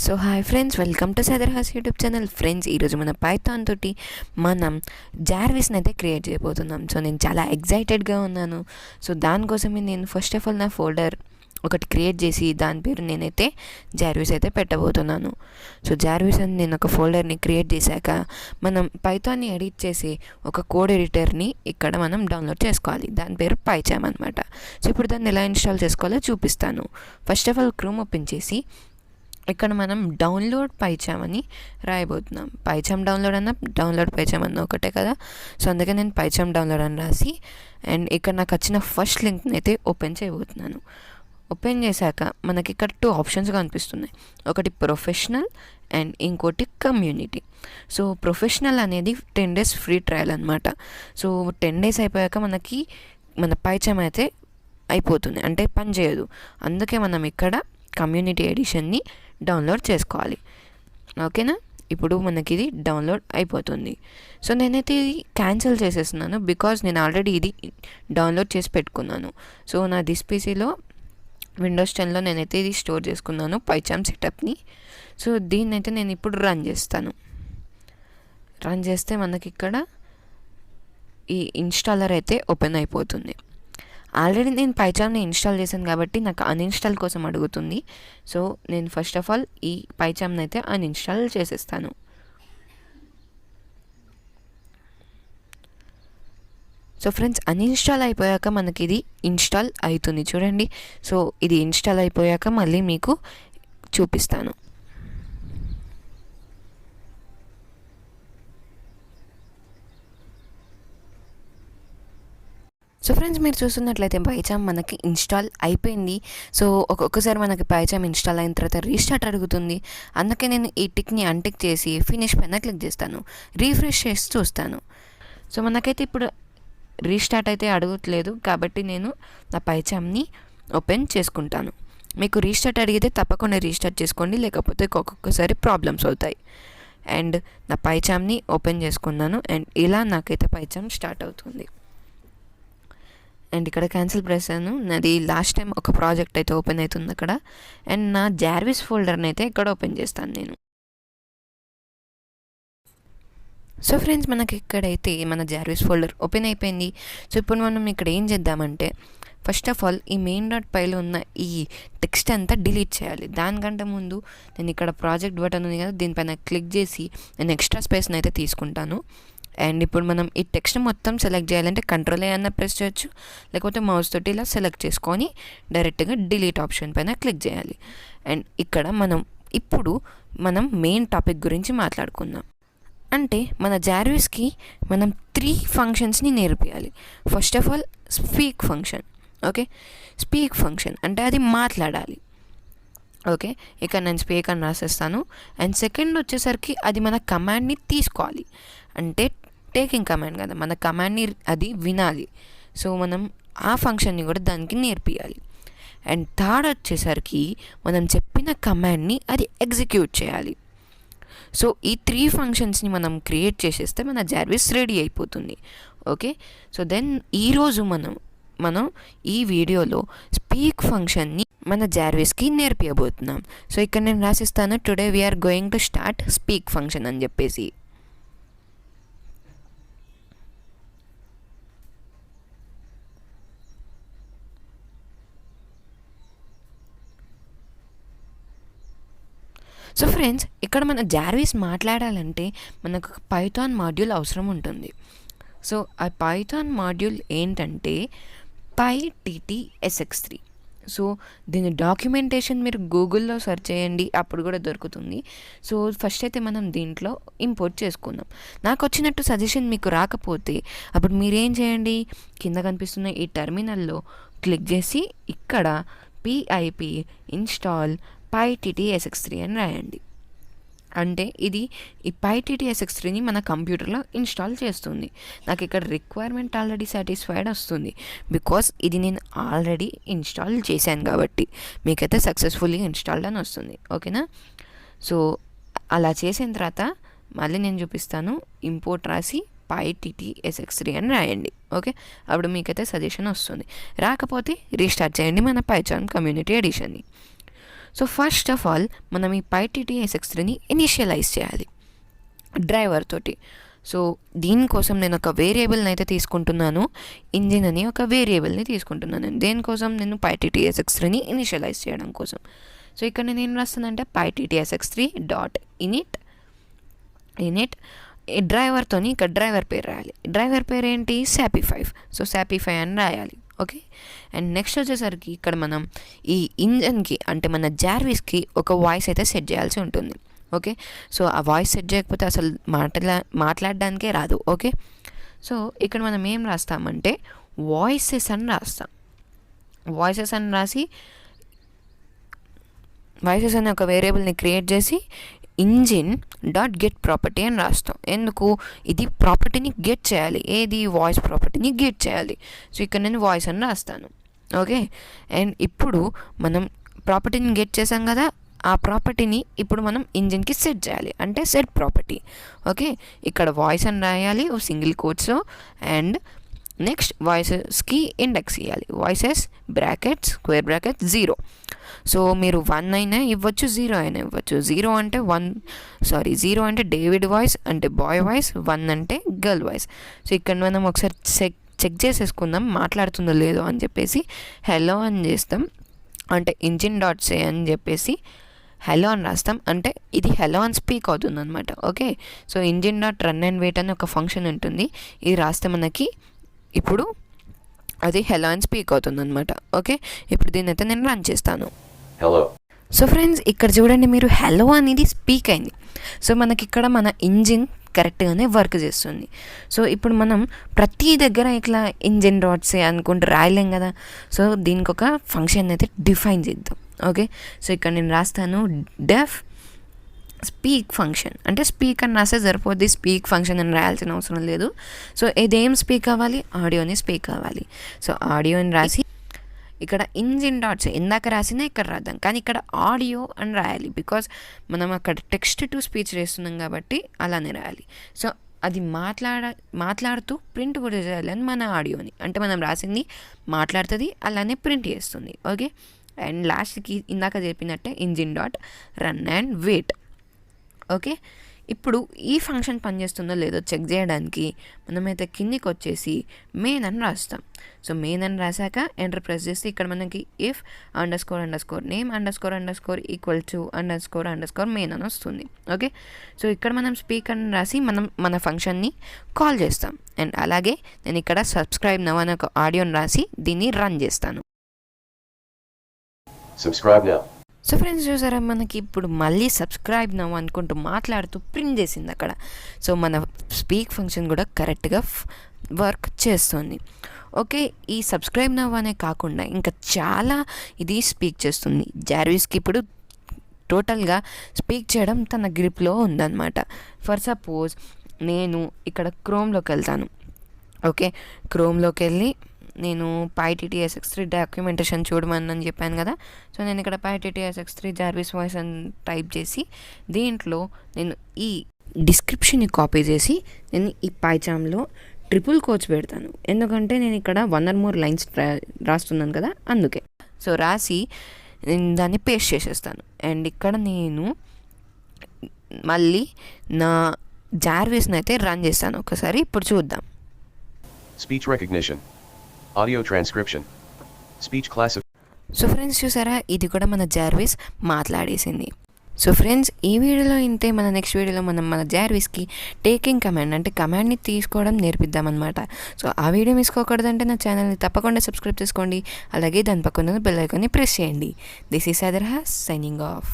So hi friends, welcome to Saidharahaas YouTube channel. Friends, ఈరోజు మన Python తోటి మనం జార్విస్ని అయితే క్రియేట్ చేయబోతున్నాం. సో నేను చాలా ఎగ్జైటెడ్గా ఉన్నాను. సో దానికోసమే నేను ఫస్ట్ ఆఫ్ ఆల్ నా ఫోల్డర్ ఒకటి క్రియేట్ చేసి దాని పేరు నేనైతే జార్విస్ అయితే పెట్టబోతున్నాను. సో జార్విస్ అని నేను ఒక ఫోల్డర్ని క్రియేట్ చేశాక మనం పైథాన్ని ఎడిట్ చేసి ఒక కోడ్ ఎడిటర్ని ఇక్కడ మనం డౌన్లోడ్ చేసుకోవాలి. దాని పేరు పైచామ్ అనమాట. సో ఇప్పుడు దాన్ని ఎలా ఇన్స్టాల్ చేసుకోవాలో చూపిస్తాను. First of all chrome open చేసి ఇక్కడ మనం డౌన్లోడ్ పైచామ్ అని రాయబోతున్నాం. పైచామ్ డౌన్లోడ్ అన్న డౌన్లోడ్ పైచామ్ అన్న ఒకటే కదా. సో అందుకే నేను పైచామ్ డౌన్లోడ్ అని రాసి అండ్ ఇక్కడ నాకు వచ్చిన ఫస్ట్ లింక్ని అయితే ఓపెన్ చేయబోతున్నాను. ఓపెన్ చేశాక మనకి ఇక్కడ 2 ఆప్షన్స్ కనిపిస్తున్నాయి. ఒకటి ప్రొఫెషనల్ అండ్ ఇంకోటి కమ్యూనిటీ. సో ప్రొఫెషనల్ అనేది 10 days ఫ్రీ ట్రయల్ అనమాట. సో 10 days అయిపోయాక మనకి మన పైచామ్ అయితే అయిపోతుంది, అంటే పని చేయదు. అందుకే మనం ఇక్కడ కమ్యూనిటీ ఎడిషన్ని డౌన్లోడ్ చేసుకోవాలి. ఓకేనా, ఇప్పుడు మనకి ఇది డౌన్లోడ్ అయిపోతుంది. సో నేనైతే ఇది క్యాన్సిల్ చేసేస్తున్నాను బికాజ్ నేను ఆల్రెడీ ఇది డౌన్లోడ్ చేసి పెట్టుకున్నాను. సో నా పీసీలో విండోస్ 10లో నేనైతే ఇది స్టోర్ చేసుకున్నాను పైచామ్ సెటప్ని. సో దీన్ని అయితే నేను ఇప్పుడు రన్ చేస్తాను. రన్ చేస్తే మనకి ఇక్కడ ఈ ఇన్స్టాలర్ అయితే ఓపెన్ అయిపోతుంది. ఆల్రెడీ నేను పైచామ్ని ఇన్స్టాల్ చేశాను కాబట్టి నాకు అన్ఇన్స్టాల్ కోసం అడుగుతుంది. సో నేను ఫస్ట్ ఆఫ్ ఆల్ ఈ పైచామ్ని అయితే అన్ఇన్స్టాల్ చేసేస్తాను. సో ఫ్రెండ్స్, అన్ఇన్స్టాల్ అయిపోయాక మనకి ఇది ఇన్స్టాల్ అవుతుంది చూడండి. సో ఇది ఇన్స్టాల్ అయిపోయాక మళ్ళీ మీకు చూపిస్తాను. సో ఫ్రెండ్స్, మీరు చూస్తున్నట్లయితే పైచామ్ మనకి ఇన్స్టాల్ అయిపోయింది. సో ఒక్కొక్కసారి మనకి పైచామ్ ఇన్స్టాల్ అయిన తర్వాత రీస్టార్ట్ అడుగుతుంది. అందుకే నేను ఈ టిక్ని అన్టిక్ చేసి ఫినిష్ పైన క్లిక్ చేస్తాను. రీఫ్రెష్ చేసి చూస్తాను. సో మనకైతే ఇప్పుడు రీస్టార్ట్ అయితే అడగట్లేదు కాబట్టి నేను నా పైచామ్ని ఓపెన్ చేసుకుంటాను. మీకు రీస్టార్ట్ అడిగితే తప్పకుండా రీస్టార్ట్ చేసుకోండి, లేకపోతే ఒక్కొక్కసారి ప్రాబ్లమ్స్ అవుతాయి. అండ్ నా పైచామ్ని ఓపెన్ చేసుకున్నాను అండ్ ఇలా నాకైతే పైచామ్ స్టార్ట్ అవుతుంది. అండ్ ఇక్కడ క్యాన్సిల్ ప్రెస్ అయ్యాను. నాది లాస్ట్ టైం ఒక ప్రాజెక్ట్ అయితే ఓపెన్ అవుతుంది అక్కడ. అండ్ నా జార్విస్ ఫోల్డర్ని అయితే ఇక్కడ ఓపెన్ చేస్తాను నేను. సో ఫ్రెండ్స్, మనకి ఇక్కడైతే మన జార్విస్ ఫోల్డర్ ఓపెన్ అయిపోయింది. సో ఇప్పుడు మనం ఇక్కడ ఏం చేద్దామంటే ఫస్ట్ ఆఫ్ ఆల్ ఈ main.pyలో ఉన్న ఈ టెక్స్ట్ అంతా డిలీట్ చేయాలి. దానికంటే ముందు నేను ఇక్కడ ప్రాజెక్ట్ బటన్ ఉంది కదా, దీనిపైన క్లిక్ చేసి నేను ఎక్స్ట్రా స్పేస్ని అయితే తీసుకుంటాను. అండ్ ఇప్పుడు మనం ఈ టెక్స్ట్ మొత్తం సెలెక్ట్ చేయాలంటే కంట్రోల్ అన్న ప్రెస్ చేయొచ్చు, లేకపోతే మౌస్ తోటి ఇలా సెలెక్ట్ చేసుకొని డైరెక్ట్గా డిలీట్ ఆప్షన్ పైన క్లిక్ చేయాలి. అండ్ ఇక్కడ ఇప్పుడు మనం మెయిన్ టాపిక్ గురించి మాట్లాడుకుందాం. అంటే మన జార్విస్కి మనం 3 ఫంక్షన్స్ని నేర్పియాలి. First of all speak function. Okay, speak function అంటే అది మాట్లాడాలి. ఓకే, ఇక్కడ నేను స్పీక్ అని రాసేస్తాను. అండ్ సెకండ్ వచ్చేసరికి అది మన కమాండ్ని తీసుకోవాలి, అంటే టేకింగ్ కమాండ్ కదా, మన కమాండ్ని అది వినాలి. సో మనం ఆ ఫంక్షన్ని కూడా దానికి నేర్పియాలి. అండ్ థర్డ్ వచ్చేసరికి మనం చెప్పిన కమాండ్ని అది ఎగ్జిక్యూట్ చేయాలి. సో ఈ 3 ఫంక్షన్స్ని మనం క్రియేట్ చేసేస్తే మన జార్విస్ రెడీ అయిపోతుంది. ఓకే, సో దెన్ ఈరోజు మనం ఈ వీడియోలో స్పీక్ ఫంక్షన్ని మన జార్విస్కి నేర్పియబోతున్నాం. సో ఇక్కడ నేను రాసిస్తాను, today we're going to start speak function అని చెప్పేసి. సో ఫ్రెండ్స్, ఇక్కడ మన జార్విస్ మాట్లాడాలంటే మనకు పైథాన్ మాడ్యూల్ అవసరం ఉంటుంది. సో ఆ పైథాన్ మాడ్యూల్ ఏంటంటే pyttsx3. సో దీని డాక్యుమెంటేషన్ మీరు గూగుల్లో సెర్చ్ చేయండి, అప్పుడు కూడా దొరుకుతుంది. సో ఫస్ట్ అయితే మనం దీంట్లో ఇంపోర్ట్ చేసుకుందాం. నాకు వచ్చినట్టు సజెషన్ మీకు రాకపోతే అప్పుడు మీరేం చేయండి, కింద కనిపిస్తున్న ఈ టెర్మినల్లో క్లిక్ చేసి ఇక్కడ pip ఇన్స్టాల్ pyttsx3 అని రాయండి. అంటే ఇది ఈ pyttsx3ని మన కంప్యూటర్లో ఇన్స్టాల్ చేస్తుంది. నాకు ఇక్కడ రిక్వైర్మెంట్ ఆల్రెడీ సాటిస్ఫైడ్ వస్తుంది బికాస్ ఇది నేను ఆల్రెడీ ఇన్స్టాల్ చేశాను కాబట్టి. మీకైతే సక్సెస్ఫుల్లీ ఇన్స్టాల్డ్ అని వస్తుంది. ఓకేనా, సో అలా చేసిన తర్వాత మళ్ళీ నేను చూపిస్తాను. ఇంపోర్ట్ రాసి pyttsx3 అని రాయండి. ఓకే, అప్పుడు మీకైతే సజెషన్ వస్తుంది. రాకపోతే రీస్టార్ట్ చేయండి మన పైచామ్ కమ్యూనిటీ ఎడిషన్ని. సో ఫస్ట్ ఆఫ్ ఆల్ మనం ఈ PyTTSX3ని ఇనిషియలైజ్ చేయాలి డ్రైవర్ తోటి. సో దీనికోసం నేను ఒక వేరియబుల్ని అయితే తీసుకుంటున్నాను, ఇంజిన్ అని ఒక వేరియబుల్ని తీసుకుంటున్నాను. దేనికోసం? నేను PyTTSX3ని ఇనిషియలైజ్ చేయడం కోసం. సో ఇక్కడ నేను ఏం రాస్తానంటే PyTTSX3 డాట్ ఇనిట్ ఈ డ్రైవర్తోని ఇక్కడ డ్రైవర్ పేరు రాయాలి. డ్రైవర్ పేరు ఏంటి? SAPI5. సో SAPI5 అని రాయాలి. ఓకే. అండ్ నెక్స్ట్ వచ్చేసరికి ఇక్కడ మనం ఈ ఇంజన్కి అంటే మన జార్విస్కి ఒక వాయిస్ అయితే సెట్ చేయాల్సి ఉంటుంది. ఓకే. సో ఆ వాయిస్ సెట్ చేయకపోతే అసలు మాట్లాడడానికే రాదు. ఓకే. సో ఇక్కడ మనం ఏం రాస్తామంటే వాయిసెస్ అని రాస్తాం. వాయిసెస్ అని రాసి వాయిసెస్ అనే ఒక వేరియబుల్ని క్రియేట్ చేసి ఇంజిన్ డాట్ గెట్ ప్రాపర్టీ అని రాస్తాం. ఎందుకు? ఇది ప్రాపర్టీని గెట్ చేయాలి. ఏది? వాయిస్ ప్రాపర్టీని గెట్ చేయాలి. సో ఇక్కడ నేను వాయిస్ అని రాస్తాను. ఓకే. అండ్ ఇప్పుడు మనం ప్రాపర్టీని గెట్ చేసాం కదా, ఆ ప్రాపర్టీని ఇప్పుడు మనం ఇంజిన్కి సెట్ చేయాలి, అంటే సెట్ ప్రాపర్టీ. ఓకే. ఇక్కడ వాయిస్ అని రాయాలి సింగిల్ కోట్స్లో. అండ్ నెక్స్ట్ వాయిసెస్కి ఇండెక్స్ ఇవ్వాలి. Voices brackets square brackets 0. So మీరు 1 అయినా ఇవ్వచ్చు, 0 అయినా ఇవ్వచ్చు. 0 అంటే డేవిడ్ వాయిస్ అంటే బాయ్ వాయిస్, 1 అంటే గర్ల్ వాయిస్. సో ఇక్కడ మనం ఒకసారి చెక్ చేసేసుకుందాం మాట్లాడుతుందో లేదో అని చెప్పేసి హలో అని చేస్తాం. అంటే ఇంజిన్ డాట్ సే అని చెప్పేసి హలో అని రాస్తాం, అంటే ఇది హలో అని స్పీక్ అవుతుంది అనమాట. Okay. So engine dot run and wait అని ఒక ఫంక్షన్ ఉంటుంది. ఇది రాస్తే మనకి ఇప్పుడు అది హలో అని స్పీక్ అవుతుంది అనమాట. ఓకే. ఇప్పుడు దీన్ని అయితే నేను రన్ చేస్తాను. Hello. సో ఫ్రెండ్స్ ఇక్కడ చూడండి, మీరు హలో అనేది స్పీక్ అయింది. సో మనకి ఇక్కడ మన ఇంజిన్ కరెక్ట్గానే వర్క్ చేస్తుంది. సో ఇప్పుడు మనం ప్రతి దగ్గర ఇట్లా ఇంజిన్ డాట్స్ అనుకుంటూ రాయలేం కదా. సో దీనికి ఒక ఫంక్షన్ అయితే డిఫైన్ చేద్దాం. ఓకే. సో ఇక్కడ నేను రాస్తాను డెఫ్ స్పీక్ ఫంక్షన్. అంటే స్పీక్ అని రాస్తే సరిపోద్ది, స్పీక్ ఫంక్షన్ అని రాయాల్సిన అవసరం లేదు. సో ఇదేం స్పీక్ అవ్వాలి? ఆడియోని స్పీక్ అవ్వాలి. సో ఆడియోని రాసి ఇక్కడ ఇంజిన్ డాట్స్ ఇందాక రాసినా ఇక్కడ రాద్దాం, కానీ ఇక్కడ ఆడియో అని రాయాలి. బికాజ్ మనం అక్కడ టెక్స్ట్ టు స్పీచ్ చేస్తున్నాం కాబట్టి అలానే రాయాలి. సో అది మాట్లాడుతూ ప్రింట్ కూడా చేయాలి అని మన ఆడియోని, అంటే మనం రాసింది మాట్లాడుతుంది అలానే ప్రింట్ చేస్తుంది. ఓకే. అండ్ లాస్ట్కి ఇందాక చెప్పినట్టే engine dot run and wait. Okay. ఇప్పుడు ఈ ఫంక్షన్ పనిచేస్తుందో లేదో చెక్ చేయడానికి మనమైతే కిందికి వచ్చేసి మెయిన్ అని రాస్తాం. సో మెయిన్ అని రాసాక ఎంటర్ ప్రెస్ చేస్తే ఇక్కడ మనకి if __name ___ equal to ___ main అని వస్తుంది. ఓకే. సో ఇక్కడ మనం స్పీక్ అని రాసి మనం మన ఫంక్షన్ని కాల్ చేస్తాం. అండ్ అలాగే నేను ఇక్కడ సబ్స్క్రైబ్ నవ్ అనే ఒక ఆడియోని రాసి దీన్ని రన్ చేస్తాను. Subscribe now. సో ఫ్రెండ్స్ చూసారా, మనకి ఇప్పుడు మళ్ళీ సబ్స్క్రైబ్ నవ్ అనుకుంటూ మాట్లాడుతూ ప్రింట్ చేసింది అక్కడ. సో మన స్పీక్ ఫంక్షన్ కూడా కరెక్ట్గా వర్క్ చేస్తుంది. ఓకే. ఈ సబ్స్క్రైబ్ నవ్ అనే కాకుండా ఇంకా చాలా ఇది స్పీక్ చేస్తుంది. జార్విస్కి ఇప్పుడు టోటల్గా స్పీక్ చేయడం తన గ్రిప్లో ఉందన్నమాట. ఫర్ సపోజ్ నేను ఇక్కడ క్రోమ్లోకి వెళ్తాను. ఓకే. క్రోమ్లోకి వెళ్ళి నేను PyTTSX3 డాక్యుమెంటేషన్ చూడమని చెప్పాను కదా. సో నేను ఇక్కడ PyTTSX3 జార్విస్ వాయిస్ అని టైప్ చేసి దీంట్లో నేను ఈ డిస్క్రిప్షన్ని కాపీ చేసి నేను ఈ Pycharmలో ట్రిపుల్ కోట్స్ పెడతాను. ఎందుకంటే నేను ఇక్కడ 1 or more లైన్స్ రాస్తున్నాను కదా, అందుకే. సో రాసి నేను దాన్ని పేస్ట్ చేసేస్తాను. అండ్ ఇక్కడ నేను మళ్ళీ నా జార్విస్ని అయితే రన్ చేస్తాను ఒకసారి. ఇప్పుడు చూద్దాం. Speech recognition. Audio transcription. Speech classification. So friends చూసారా, ఇది కూడా మన జార్విస్ మాట్లాడేసింది. సో ఫ్రెండ్స్ ఈ వీడియోలో ఇంతే. మన నెక్స్ట్ వీడియోలో మనం మన జార్విస్కి టేకింగ్ కమాండ్ అంటే కమాండ్ని తీసుకోవడం నేర్పిద్దామన్నమాట. సో ఆ వీడియో మిస్ కాకూడదంటే నా ఛానల్ని తప్పకుండా సబ్స్క్రైబ్ చేసుకోండి. అలాగే దాని పక్కన బెల్ ఐకాన్ని ప్రెస్ చేయండి. దిస్ ఈజ్ సైదర్హాస్ సైనింగ్ ఆఫ్.